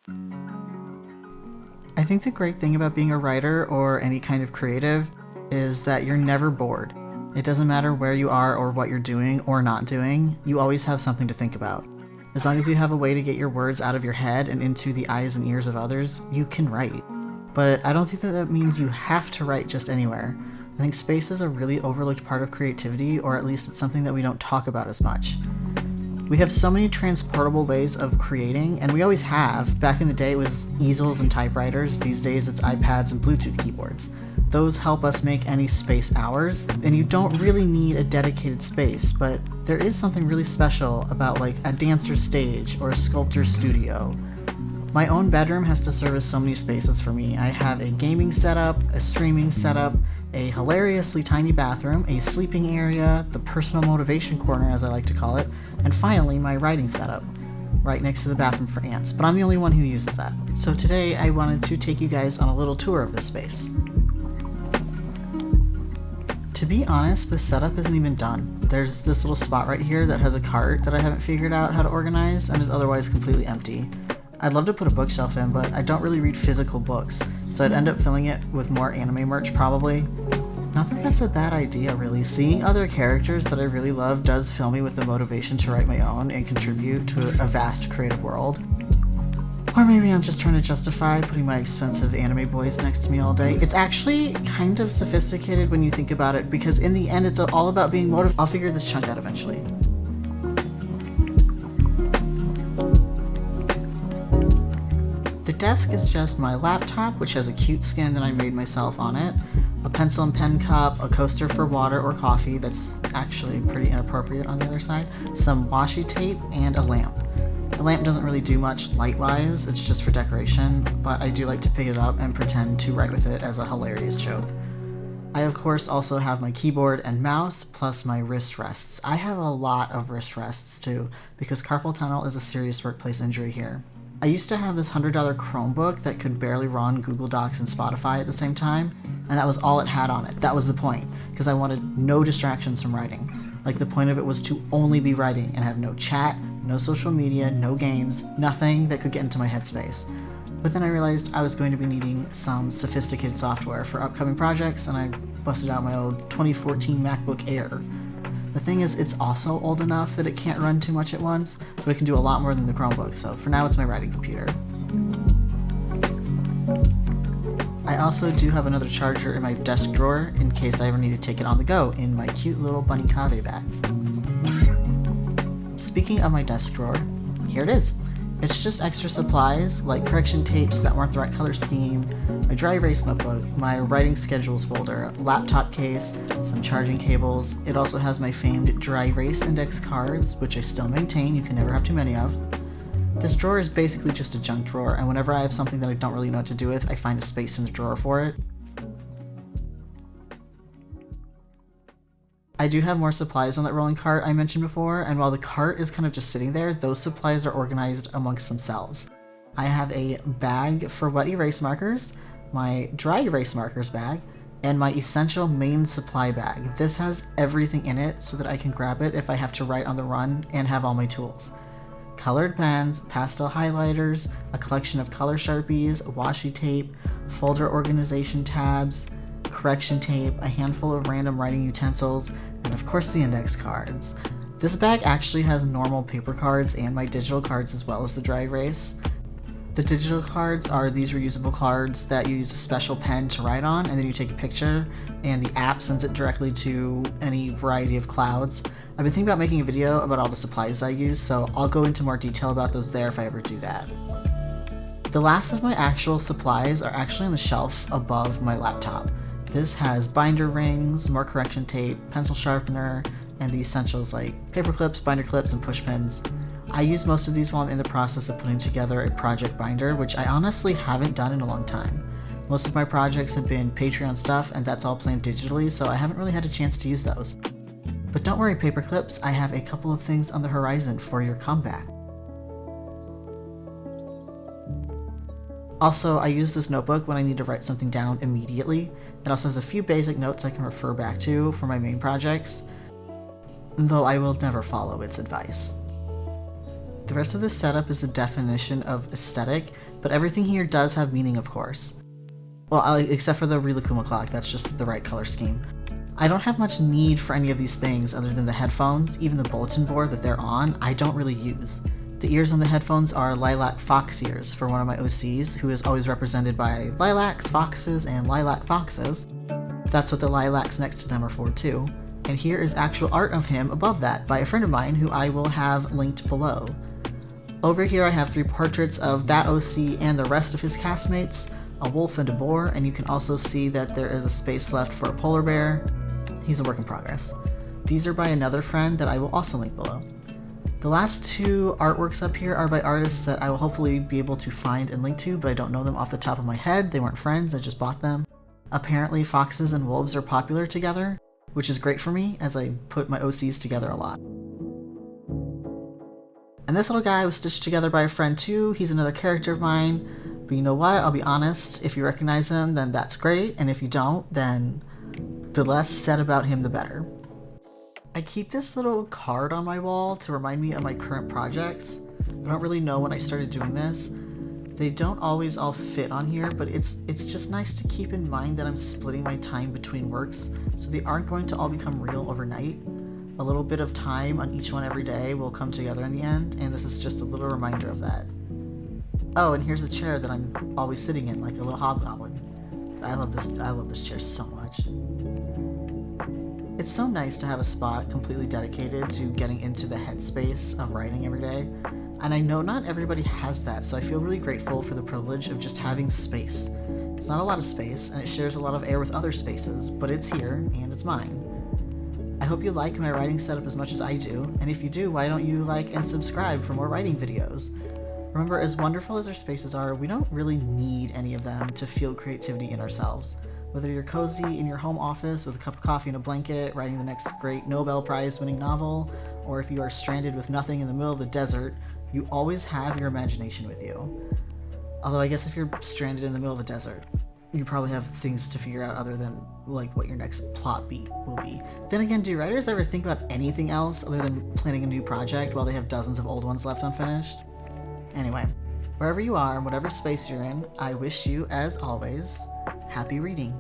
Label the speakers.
Speaker 1: I think the great thing about being a writer or any kind of creative is that you're never bored. It doesn't matter where you are or what you're doing or not doing, you always have something to think about. As long as you have a way to get your words out of your head and into the eyes and ears of others, you can write. But I don't think that means you have to write just anywhere. I think space is a really overlooked part of creativity, or at least it's something that we don't talk about as much. We have so many transportable ways of creating, and we always have. Back in the day it was easels and typewriters, these days it's iPads and Bluetooth keyboards. Those help us make any space ours, and you don't really need a dedicated space, but there is something really special about like a dancer's stage or a sculptor's studio. My own bedroom has to serve as so many spaces for me. I have a gaming setup, a streaming setup, a hilariously tiny bathroom, a sleeping area, the personal motivation corner as I like to call it, and finally my writing setup, right next to the bathroom for ants, but I'm the only one who uses that. So today I wanted to take you guys on a little tour of this space. To be honest, this setup isn't even done. There's this little spot right here that has a cart that I haven't figured out how to organize and is otherwise completely empty. I'd love to put a bookshelf in, but I don't really read physical books, so I'd end up filling it with more anime merch probably. Not that that's a bad idea really. Seeing other characters that I really love does fill me with the motivation to write my own and contribute to a vast creative world. Or maybe I'm just trying to justify putting my expensive anime boys next to me all day. It's actually kind of sophisticated when you think about it, because in the end it's all about being motivated. I'll figure this chunk out eventually. The desk is just my laptop, which has a cute skin that I made myself on it, a pencil and pen cup, a coaster for water or coffee that's actually pretty inappropriate on the other side, some washi tape, and a lamp. The lamp doesn't really do much light-wise, it's just for decoration, but I do like to pick it up and pretend to write with it as a hilarious joke. I of course also have my keyboard and mouse, plus my wrist rests. I have a lot of wrist rests too, because carpal tunnel is a serious workplace injury here. I used to have this $100 Chromebook that could barely run Google Docs and Spotify at the same time, and that was all it had on it. That was the point, because I wanted no distractions from writing. Like, the point of it was to only be writing and have no chat, no social media, no games, nothing that could get into my headspace. But then I realized I was going to be needing some sophisticated software for upcoming projects, and I busted out my old 2014 MacBook Air. The thing is, it's also old enough that it can't run too much at once, but it can do a lot more than the Chromebook, so for now it's my writing computer. I also do have another charger in my desk drawer in case I ever need to take it on the go in my cute little Bunny Cave bag. Speaking of my desk drawer, here it is. It's just extra supplies like correction tapes that weren't the right color scheme, my dry erase notebook, my writing schedules folder, laptop case, some charging cables. It also has my famed dry erase index cards, which I still maintain, you can never have too many of. This drawer is basically just a junk drawer, and whenever I have something that I don't really know what to do with, I find a space in the drawer for it. I do have more supplies on that rolling cart I mentioned before, and while the cart is kind of just sitting there, those supplies are organized amongst themselves. I have a bag for wet erase markers, my dry erase markers bag, and my essential main supply bag. This has everything in it so that I can grab it if I have to write on the run and have all my tools. Colored pens, pastel highlighters, a collection of color Sharpies, washi tape, folder organization tabs, correction tape, a handful of random writing utensils, and of course the index cards. This bag actually has normal paper cards and my digital cards as well as the dry erase. The digital cards are these reusable cards that you use a special pen to write on, and then you take a picture and the app sends it directly to any variety of clouds. I've been thinking about making a video about all the supplies I use, so I'll go into more detail about those there if I ever do that. The last of my actual supplies are actually on the shelf above my laptop. This has binder rings, more correction tape, pencil sharpener, and the essentials like paper clips, binder clips, and push pins. I use most of these while I'm in the process of putting together a project binder, which I honestly haven't done in a long time. Most of my projects have been Patreon stuff, and that's all planned digitally, so I haven't really had a chance to use those. But don't worry, paper clips, I have a couple of things on the horizon for your comeback. Also, I use this notebook when I need to write something down immediately. It also has a few basic notes I can refer back to for my main projects, though I will never follow its advice. The rest of this setup is the definition of aesthetic, but everything here does have meaning, of course. Well, except for the Rilakuma clock, that's just the right color scheme. I don't have much need for any of these things other than the headphones. Even the bulletin board that they're on, I don't really use. The ears on the headphones are lilac fox ears for one of my OCs, who is always represented by lilacs, foxes, and lilac foxes. That's what the lilacs next to them are for too. And here is actual art of him above that by a friend of mine who I will have linked below. Over here I have 3 portraits of that OC and the rest of his castmates, a wolf and a boar, and you can also see that there is a space left for a polar bear. He's a work in progress. These are by another friend that I will also link below. The last 2 artworks up here are by artists that I will hopefully be able to find and link to, but I don't know them off the top of my head. They weren't friends, I just bought them. Apparently foxes and wolves are popular together, which is great for me as I put my OCs together a lot. And this little guy was stitched together by a friend too. He's another character of mine, but you know what? I'll be honest, if you recognize him, then that's great, and if you don't, then the less said about him, the better. I keep this little card on my wall to remind me of my current projects. I don't really know when I started doing this. They don't always all fit on here, but it's just nice to keep in mind that I'm splitting my time between works, so they aren't going to all become real overnight. A little bit of time on each one every day will come together in the end, and this is just a little reminder of that. Oh, and here's a chair that I'm always sitting in, like a little hobgoblin. I love this chair so much. It's so nice to have a spot completely dedicated to getting into the headspace of writing every day, and I know not everybody has that, so I feel really grateful for the privilege of just having space. It's not a lot of space, and it shares a lot of air with other spaces, but it's here, and it's mine. I hope you like my writing setup as much as I do, and if you do, why don't you like and subscribe for more writing videos? Remember, as wonderful as our spaces are, we don't really need any of them to feel creativity in ourselves. Whether you're cozy in your home office with a cup of coffee and a blanket, writing the next great Nobel Prize winning novel, or if you are stranded with nothing in the middle of the desert, you always have your imagination with you. Although I guess if you're stranded in the middle of a desert, you probably have things to figure out other than like what your next plot beat will be. Then again, do writers ever think about anything else other than planning a new project while they have dozens of old ones left unfinished? Anyway, wherever you are and whatever space you're in, I wish you, as always, happy reading.